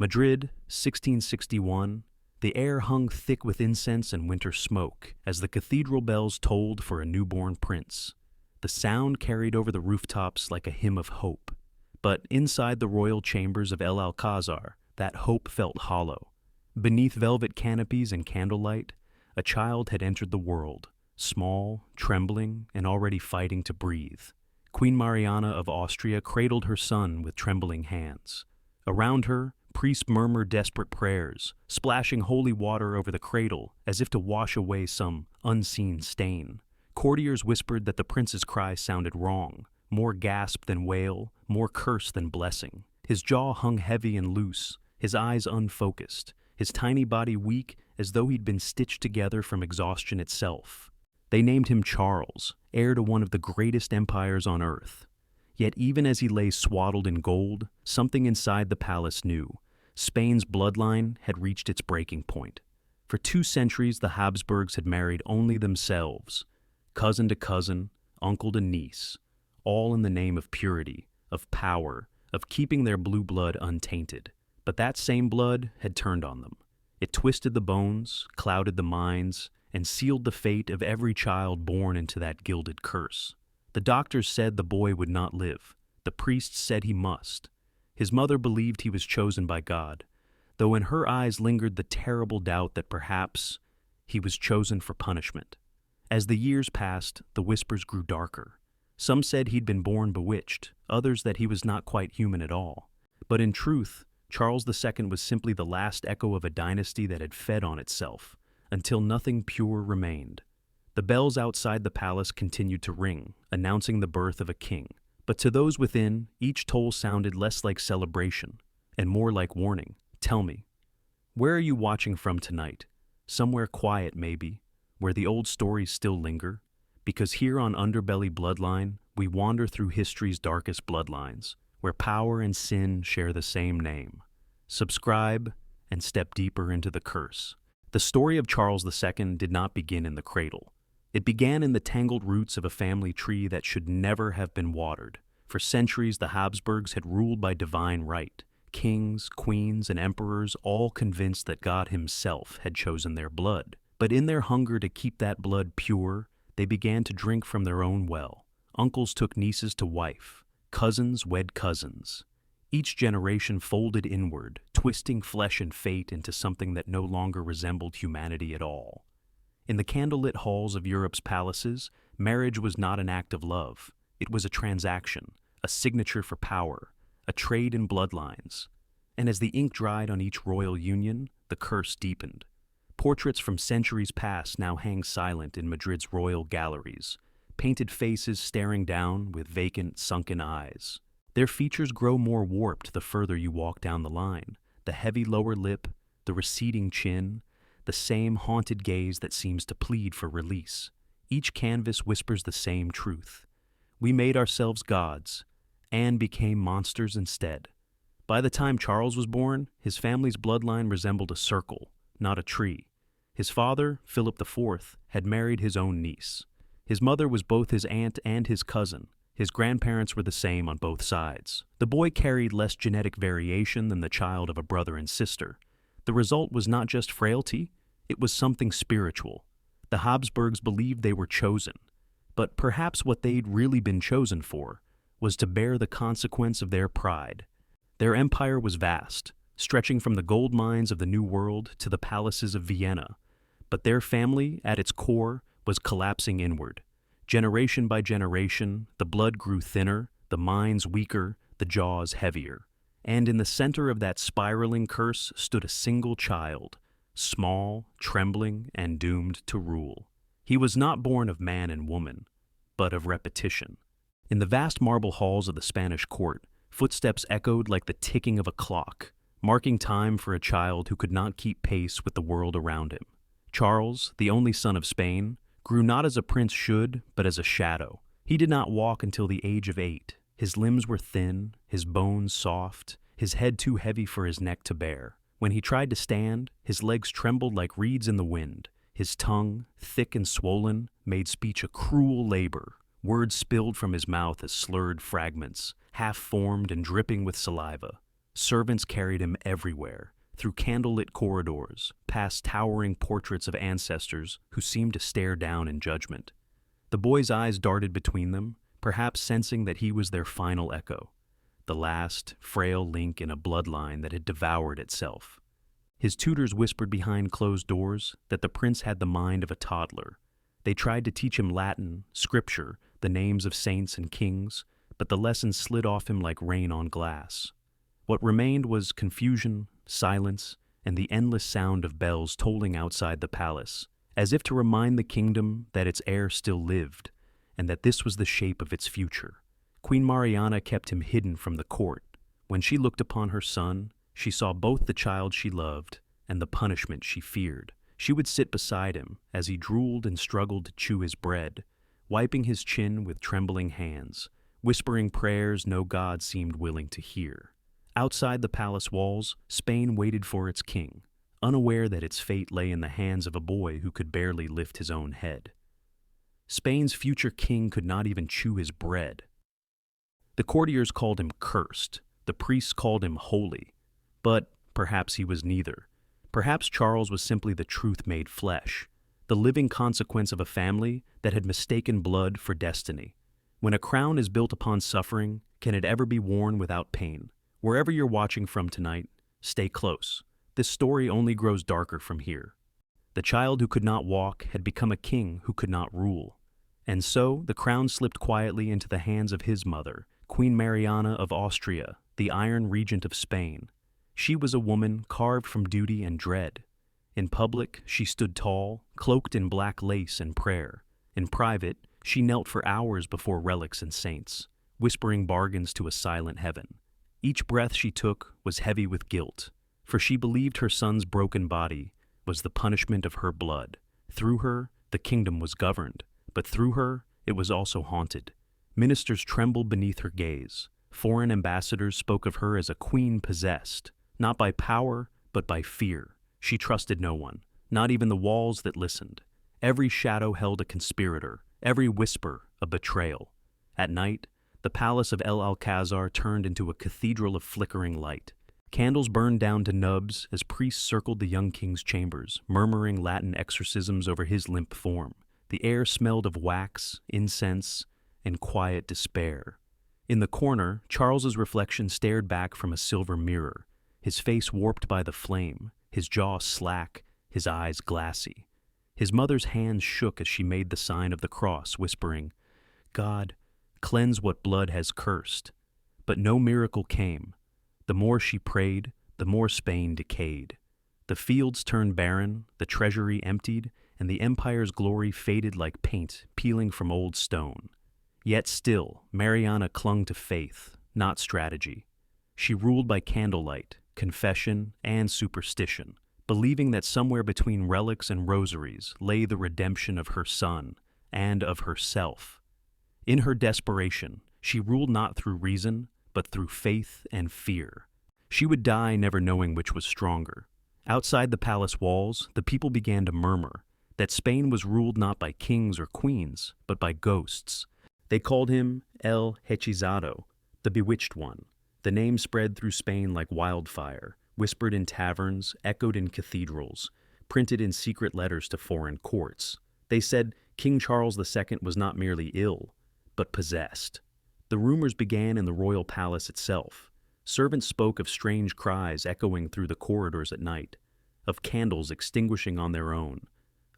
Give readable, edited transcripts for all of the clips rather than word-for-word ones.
Madrid, 1661. The air hung thick with incense and winter smoke as the cathedral bells tolled for a newborn prince. The sound carried over the rooftops like a hymn of hope. But inside the royal chambers of El Alcázar, that hope felt hollow. Beneath velvet canopies and candlelight, a child had entered the world, small, trembling, and already fighting to breathe. Queen Mariana of Austria cradled her son with trembling hands. Around her, priests murmured desperate prayers, splashing holy water over the cradle as if to wash away some unseen stain. Courtiers whispered that the prince's cry sounded wrong, more gasp than wail, more curse than blessing. His jaw hung heavy and loose, his eyes unfocused, his tiny body weak as though he'd been stitched together from exhaustion itself. They named him Charles, heir to one of the greatest empires on earth. Yet even as he lay swaddled in gold, something inside the palace knew. Spain's bloodline had reached its breaking point. For 2 centuries, the Habsburgs had married only themselves, cousin to cousin, uncle to niece, all in the name of purity, of power, of keeping their blue blood untainted. But that same blood had turned on them. It twisted the bones, clouded the minds, and sealed the fate of every child born into that gilded curse. The doctors said the boy would not live. The priests said he must. His mother believed he was chosen by God, though in her eyes lingered the terrible doubt that perhaps he was chosen for punishment. As the years passed, the whispers grew darker. Some said he'd been born bewitched, others that he was not quite human at all. But in truth, Charles II was simply the last echo of a dynasty that had fed on itself, until nothing pure remained. The bells outside the palace continued to ring, announcing the birth of a king. But to those within, each toll sounded less like celebration and more like warning. Tell me, where are you watching from tonight? Somewhere quiet, maybe, where the old stories still linger? Because here on Underbelly Bloodline, we wander through history's darkest bloodlines, where power and sin share the same name. Subscribe and step deeper into the curse. The story of Charles II did not begin in the cradle. It began in the tangled roots of a family tree that should never have been watered. For centuries, the Habsburgs had ruled by divine right. Kings, queens, and emperors all convinced that God himself had chosen their blood. But in their hunger to keep that blood pure, they began to drink from their own well. Uncles took nieces to wife. Cousins wed cousins. Each generation folded inward, twisting flesh and fate into something that no longer resembled humanity at all. In the candlelit halls of Europe's palaces, marriage was not an act of love. It was a transaction, a signature for power, a trade in bloodlines. And as the ink dried on each royal union, the curse deepened. Portraits from centuries past now hang silent in Madrid's royal galleries, painted faces staring down with vacant, sunken eyes. Their features grow more warped the further you walk down the line. The heavy lower lip, the receding chin, the same haunted gaze that seems to plead for release. Each canvas whispers the same truth. We made ourselves gods, and became monsters instead. By the time Charles was born, his family's bloodline resembled a circle, not a tree. His father, Philip IV, had married his own niece. His mother was both his aunt and his cousin. His grandparents were the same on both sides. The boy carried less genetic variation than the child of a brother and sister. The result was not just frailty, it was something spiritual. The Habsburgs believed they were chosen, but perhaps what they'd really been chosen for was to bear the consequence of their pride. Their empire was vast, stretching from the gold mines of the New World to the palaces of Vienna, but their family, at its core, was collapsing inward. Generation by generation, the blood grew thinner, the minds weaker, the jaws heavier. And in the center of that spiraling curse stood a single child, small, trembling, and doomed to rule. He was not born of man and woman, but of repetition. In the vast marble halls of the Spanish court, footsteps echoed like the ticking of a clock, marking time for a child who could not keep pace with the world around him. Charles, the only son of Spain, grew not as a prince should, but as a shadow. He did not walk until the age of 8. His limbs were thin, his bones soft, his head too heavy for his neck to bear. When he tried to stand, his legs trembled like reeds in the wind. His tongue, thick and swollen, made speech a cruel labor. Words spilled from his mouth as slurred fragments, half-formed and dripping with saliva. Servants carried him everywhere, through candlelit corridors, past towering portraits of ancestors who seemed to stare down in judgment. The boy's eyes darted between them, perhaps sensing that he was their final echo, the last, frail link in a bloodline that had devoured itself. His tutors whispered behind closed doors that the prince had the mind of a toddler. They tried to teach him Latin, scripture, the names of saints and kings, but the lessons slid off him like rain on glass. What remained was confusion, silence, and the endless sound of bells tolling outside the palace, as if to remind the kingdom that its heir still lived, and that this was the shape of its future. Queen Mariana kept him hidden from the court. When she looked upon her son, she saw both the child she loved and the punishment she feared. She would sit beside him as he drooled and struggled to chew his bread, wiping his chin with trembling hands, whispering prayers no god seemed willing to hear. Outside the palace walls, Spain waited for its king, unaware that its fate lay in the hands of a boy who could barely lift his own head. Spain's future king could not even chew his bread. The courtiers called him cursed, the priests called him holy, but perhaps he was neither. Perhaps Charles was simply the truth made flesh, the living consequence of a family that had mistaken blood for destiny. When a crown is built upon suffering, can it ever be worn without pain? Wherever you're watching from tonight, stay close. This story only grows darker from here. The child who could not walk had become a king who could not rule. And so the crown slipped quietly into the hands of his mother, Queen Mariana of Austria, the Iron Regent of Spain. She was a woman carved from duty and dread. In public, she stood tall, cloaked in black lace and prayer. In private, she knelt for hours before relics and saints, whispering bargains to a silent heaven. Each breath she took was heavy with guilt, for she believed her son's broken body was the punishment of her blood. Through her, the kingdom was governed, but through her, it was also haunted. Ministers trembled beneath her gaze. Foreign ambassadors spoke of her as a queen possessed, not by power, but by fear. She trusted no one, not even the walls that listened. Every shadow held a conspirator, every whisper a betrayal. At night, the palace of El Alcázar turned into a cathedral of flickering light. Candles burned down to nubs as priests circled the young king's chambers, murmuring Latin exorcisms over his limp form. The air smelled of wax, incense, and quiet despair. In the corner, Charles's reflection stared back from a silver mirror, his face warped by the flame, his jaw slack, his eyes glassy. His mother's hands shook as she made the sign of the cross, whispering, "God, cleanse what blood has cursed." But no miracle came. The more she prayed, the more Spain decayed. The fields turned barren, the treasury emptied, and the empire's glory faded like paint peeling from old stone. Yet still, Mariana clung to faith, not strategy. She ruled by candlelight, confession, and superstition, believing that somewhere between relics and rosaries lay the redemption of her son and of herself. In her desperation, she ruled not through reason, but through faith and fear. She would die never knowing which was stronger. Outside the palace walls, the people began to murmur that Spain was ruled not by kings or queens, but by ghosts. They called him El Hechizado, the Bewitched One. The name spread through Spain like wildfire, whispered in taverns, echoed in cathedrals, printed in secret letters to foreign courts. They said King Charles II was not merely ill, but possessed. The rumors began in the royal palace itself. Servants spoke of strange cries echoing through the corridors at night, of candles extinguishing on their own,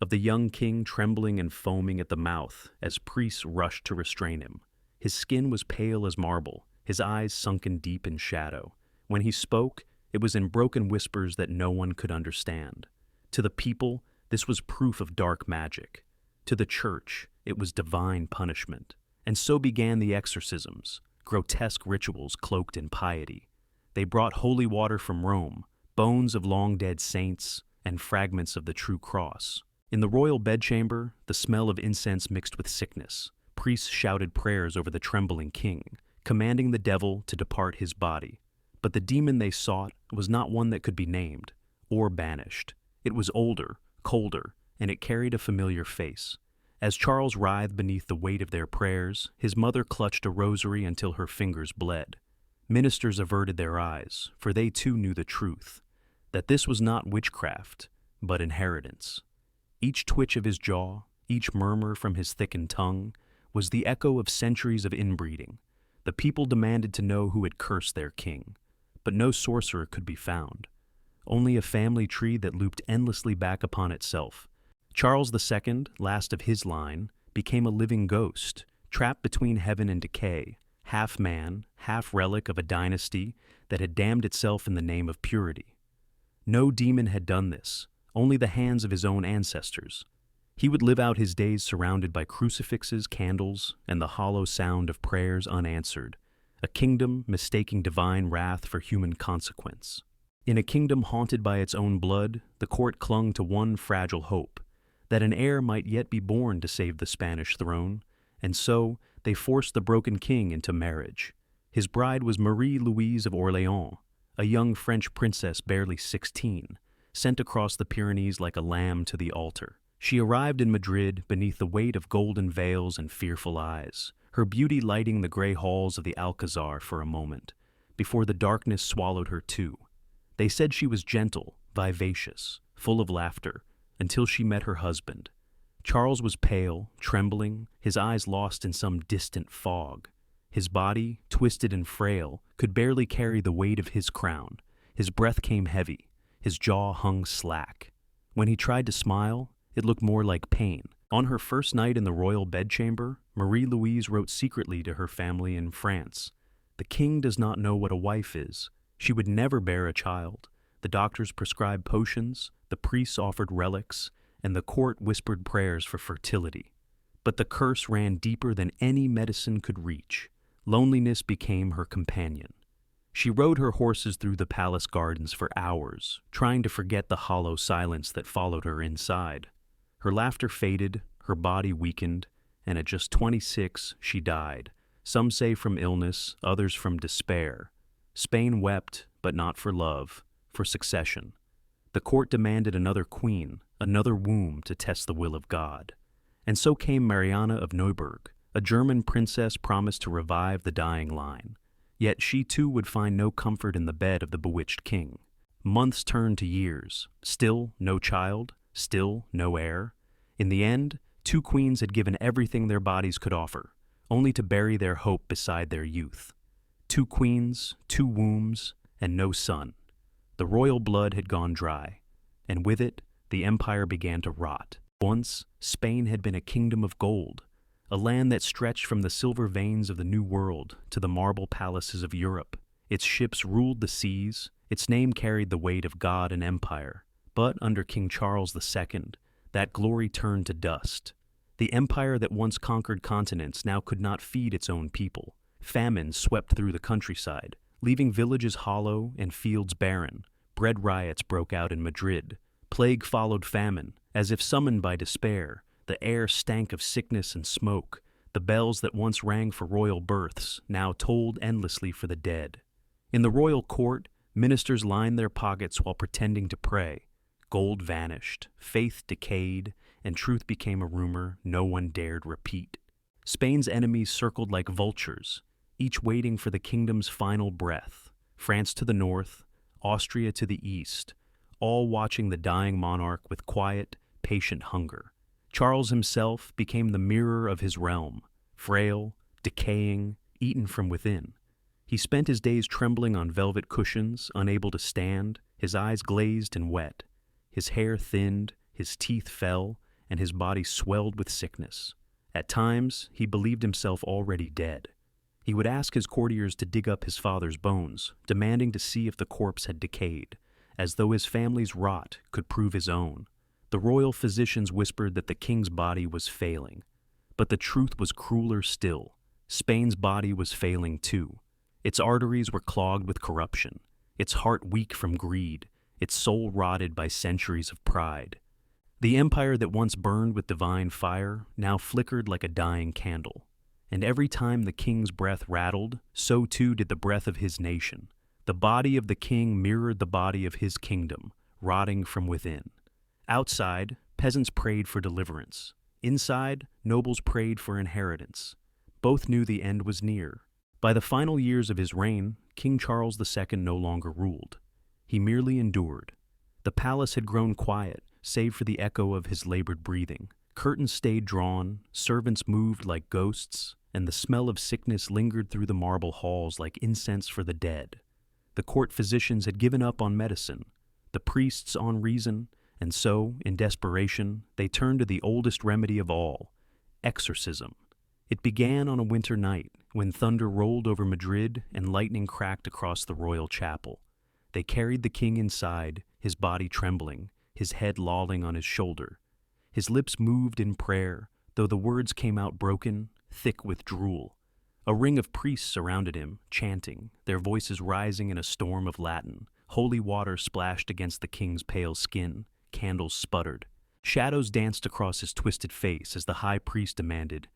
of the young king trembling and foaming at the mouth as priests rushed to restrain him. His skin was pale as marble, his eyes sunken deep in shadow. When he spoke, it was in broken whispers that no one could understand. To the people, this was proof of dark magic. To the church, it was divine punishment. And so began the exorcisms, grotesque rituals cloaked in piety. They brought holy water from Rome, bones of long-dead saints, and fragments of the true cross. In the royal bedchamber, the smell of incense mixed with sickness. Priests shouted prayers over the trembling king, commanding the devil to depart his body. But the demon they sought was not one that could be named or banished. It was older, colder, and it carried a familiar face. As Charles writhed beneath the weight of their prayers, his mother clutched a rosary until her fingers bled. Ministers averted their eyes, for they too knew the truth, that this was not witchcraft, but inheritance. Each twitch of his jaw, each murmur from his thickened tongue, was the echo of centuries of inbreeding. The people demanded to know who had cursed their king, but no sorcerer could be found. Only a family tree that looped endlessly back upon itself. Charles II, last of his line, became a living ghost, trapped between heaven and decay, half man, half relic of a dynasty that had damned itself in the name of purity. No demon had done this, only the hands of his own ancestors. He would live out his days surrounded by crucifixes, candles, and the hollow sound of prayers unanswered, a kingdom mistaking divine wrath for human consequence. In a kingdom haunted by its own blood, the court clung to one fragile hope, that an heir might yet be born to save the Spanish throne, and so they forced the broken king into marriage. His bride was Marie-Louise of Orléans, a young French princess barely 16, sent across the Pyrenees like a lamb to the altar. She arrived in Madrid beneath the weight of golden veils and fearful eyes, her beauty lighting the gray halls of the Alcazar for a moment, before the darkness swallowed her too. They said she was gentle, vivacious, full of laughter, until she met her husband. Charles was pale, trembling, his eyes lost in some distant fog. His body, twisted and frail, could barely carry the weight of his crown. His breath came heavy, his jaw hung slack. When he tried to smile, it looked more like pain. On her first night in the royal bedchamber, Marie-Louise wrote secretly to her family in France, "The king does not know what a wife is. She would never bear a child. The doctors prescribed potions, the priests offered relics, and the court whispered prayers for fertility. But the curse ran deeper than any medicine could reach. Loneliness became her companion. She rode her horses through the palace gardens for hours, trying to forget the hollow silence that followed her inside. Her laughter faded, her body weakened, and at just 26 she died, some say from illness, others from despair. Spain wept, but not for love, for succession. The court demanded another queen, another womb to test the will of God. And so came Mariana of Neuburg, a German princess promised to revive the dying line. Yet she too would find no comfort in the bed of the bewitched king. Months turned to years, still no child, still no heir. In the end, 2 queens had given everything their bodies could offer, only to bury their hope beside their youth. 2 queens, 2 wombs, and no son. The royal blood had gone dry, and with it, the empire began to rot. Once, Spain had been a kingdom of gold, a land that stretched from the silver veins of the New World to the marble palaces of Europe. Its ships ruled the seas, its name carried the weight of God and empire. But under King Charles II, that glory turned to dust. The empire that once conquered continents now could not feed its own people. Famine swept through the countryside, leaving villages hollow and fields barren. Bread riots broke out in Madrid. Plague followed famine, as if summoned by despair. The air stank of sickness and smoke. The bells that once rang for royal births now tolled endlessly for the dead. In the royal court, ministers lined their pockets while pretending to pray. Gold vanished, faith decayed, and truth became a rumor no one dared repeat. Spain's enemies circled like vultures, each waiting for the kingdom's final breath. France to the north, Austria to the east, all watching the dying monarch with quiet, patient hunger. Charles himself became the mirror of his realm, frail, decaying, eaten from within. He spent his days trembling on velvet cushions, unable to stand, his eyes glazed and wet. His hair thinned, his teeth fell, and his body swelled with sickness. At times, he believed himself already dead. He would ask his courtiers to dig up his father's bones, demanding to see if the corpse had decayed, as though his family's rot could prove his own. The royal physicians whispered that the king's body was failing. But the truth was crueler still. Spain's body was failing too. Its arteries were clogged with corruption, its heart weak from greed, its soul rotted by centuries of pride. The empire that once burned with divine fire now flickered like a dying candle. And every time the king's breath rattled, so too did the breath of his nation. The body of the king mirrored the body of his kingdom, rotting from within. Outside, peasants prayed for deliverance. Inside, nobles prayed for inheritance. Both knew the end was near. By the final years of his reign, King Charles II no longer ruled. He merely endured. The palace had grown quiet, save for the echo of his labored breathing. Curtains stayed drawn, servants moved like ghosts, and the smell of sickness lingered through the marble halls like incense for the dead. The court physicians had given up on medicine, the priests on reason, and so, in desperation, they turned to the oldest remedy of all, exorcism. It began on a winter night, when thunder rolled over Madrid and lightning cracked across the royal chapel. They carried the king inside, his body trembling, his head lolling on his shoulder. His lips moved in prayer, though the words came out broken, thick with drool. A ring of priests surrounded him, chanting, their voices rising in a storm of Latin. Holy water splashed against the king's pale skin. Candles sputtered. Shadows danced across his twisted face as the high priest demanded,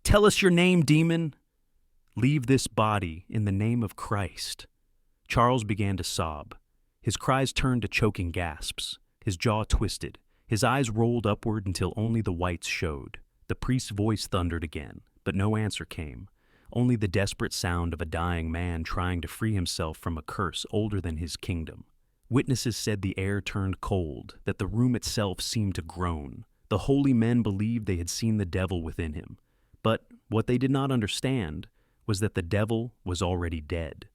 "Tell us your name, demon!" "Leave this body in the name of Christ." Charles began to sob. His cries turned to choking gasps. His jaw twisted. His eyes rolled upward until only the whites showed. The priest's voice thundered again, but no answer came. Only the desperate sound of a dying man trying to free himself from a curse older than his kingdom. Witnesses said the air turned cold, that the room itself seemed to groan. The holy men believed they had seen the devil within him. But what they did not understand was that the devil was already dead.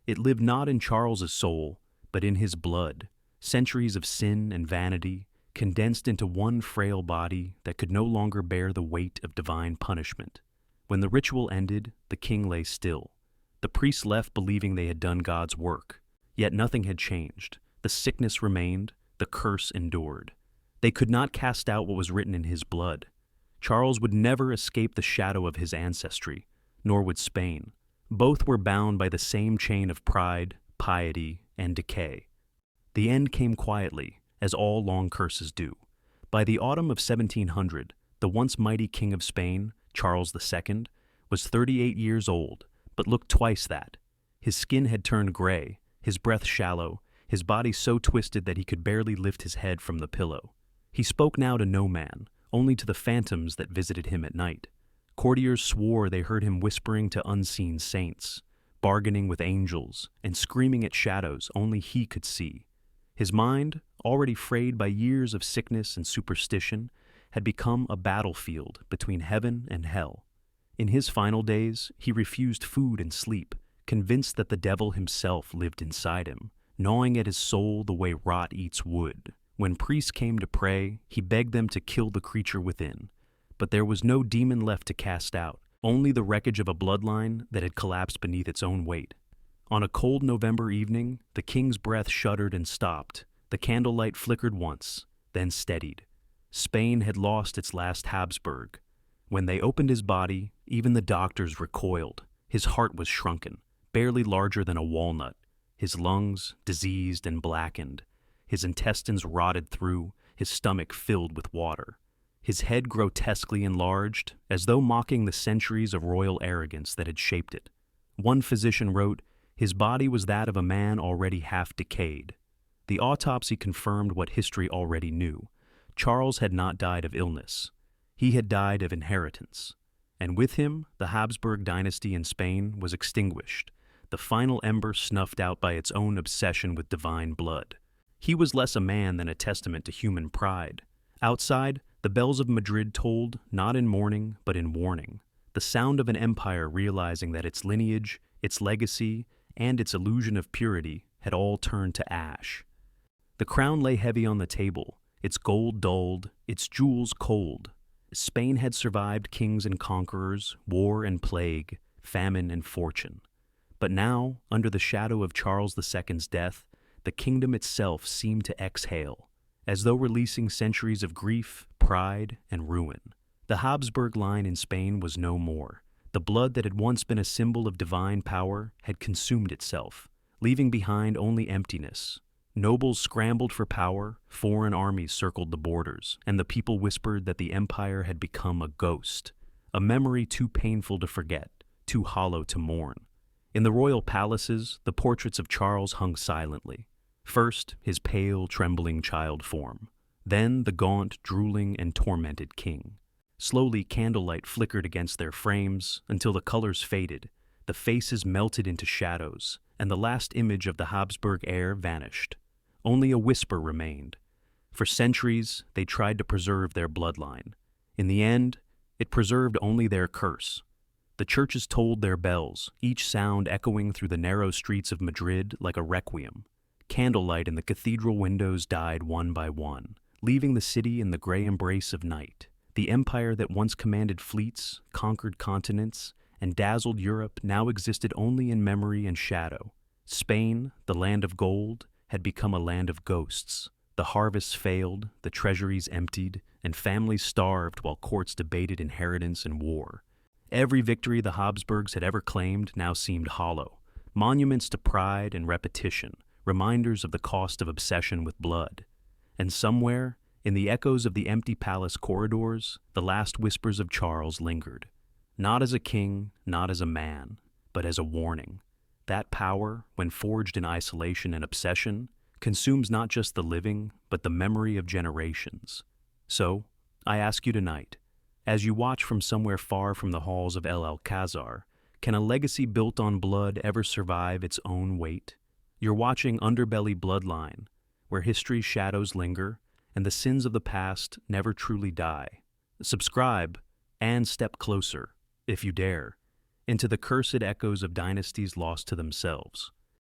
It lived not in Charles's soul, but in his blood. Centuries of sin and vanity condensed into one frail body that could no longer bear the weight of divine punishment. When the ritual ended, the king lay still. The priests left believing they had done God's work. Yet nothing had changed. The sickness remained, the curse endured. They could not cast out what was written in his blood. Charles would never escape the shadow of his ancestry, nor would Spain. Both were bound by the same chain of pride, piety, and decay. The end came quietly, as all long curses do. By the autumn of 1700, the once mighty king of Spain, Charles II, was 38 years old, but looked twice that. His skin had turned gray, his breath shallow, his body so twisted that he could barely lift his head from the pillow. He spoke now to no man, only to the phantoms that visited him at night. Courtiers swore they heard him whispering to unseen saints, bargaining with angels, and screaming at shadows only he could see. His mind, already frayed by years of sickness and superstition, had become a battlefield between heaven and hell. In his final days, he refused food and sleep, convinced that the devil himself lived inside him, gnawing at his soul the way rot eats wood. When priests came to pray, he begged them to kill the creature within. But there was no demon left to cast out, only the wreckage of a bloodline that had collapsed beneath its own weight. On a cold November evening, the king's breath shuddered and stopped. The candlelight flickered once, then steadied. Spain had lost its last Habsburg. When they opened his body, even the doctors recoiled. His heart was shrunken, barely larger than a walnut. His lungs, diseased and blackened. His intestines rotted through, his stomach filled with water. His head grotesquely enlarged, as though mocking the centuries of royal arrogance that had shaped it. One physician wrote, his body was that of a man already half decayed. The autopsy confirmed what history already knew. Charles had not died of illness. He had died of inheritance. And with him, the Habsburg dynasty in Spain was extinguished, the final ember snuffed out by its own obsession with divine blood. He was less a man than a testament to human pride. Outside, the bells of Madrid tolled, not in mourning, but in warning. The sound of an empire realizing that its lineage, its legacy, and its illusion of purity had all turned to ash. The crown lay heavy on the table, its gold dulled, its jewels cold. Spain had survived kings and conquerors, war and plague, famine and fortune. But now, under the shadow of Charles II's death, the kingdom itself seemed to exhale, as though releasing centuries of grief, pride, and ruin. The Habsburg line in Spain was no more. The blood that had once been a symbol of divine power had consumed itself, leaving behind only emptiness. Nobles scrambled for power, foreign armies circled the borders, and the people whispered that the empire had become a ghost, a memory too painful to forget, too hollow to mourn. In the royal palaces, the portraits of Charles hung silently. First, his pale, trembling child form. Then the gaunt, drooling, and tormented king. Slowly, candlelight flickered against their frames until the colors faded, The faces melted into shadows, and the last image of the Habsburg heir vanished. Only a whisper remained. For centuries, they tried to preserve their bloodline. In the end, it preserved only their curse. The churches tolled their bells, each sound echoing through the narrow streets of Madrid like a requiem. Candlelight in the cathedral windows died one by one, leaving the city in the gray embrace of night. The empire that once commanded fleets, conquered continents, and dazzled Europe now existed only in memory and shadow. Spain, the land of gold, had become a land of ghosts. The harvests failed, the treasuries emptied, and families starved while courts debated inheritance and war. Every victory the Habsburgs had ever claimed now seemed hollow, monuments to pride and repetition, reminders of the cost of obsession with blood. And somewhere, in the echoes of the empty palace corridors, the last whispers of Charles lingered. Not as a king, not as a man, but as a warning. That power, when forged in isolation and obsession, consumes not just the living, but the memory of generations. So, I ask you tonight, as you watch from somewhere far from the halls of El Alcázar, can a legacy built on blood ever survive its own weight? You're watching Underbelly Bloodline, where history's shadows linger and the sins of the past never truly die. Subscribe and step closer, if you dare, into the cursed echoes of dynasties lost to themselves.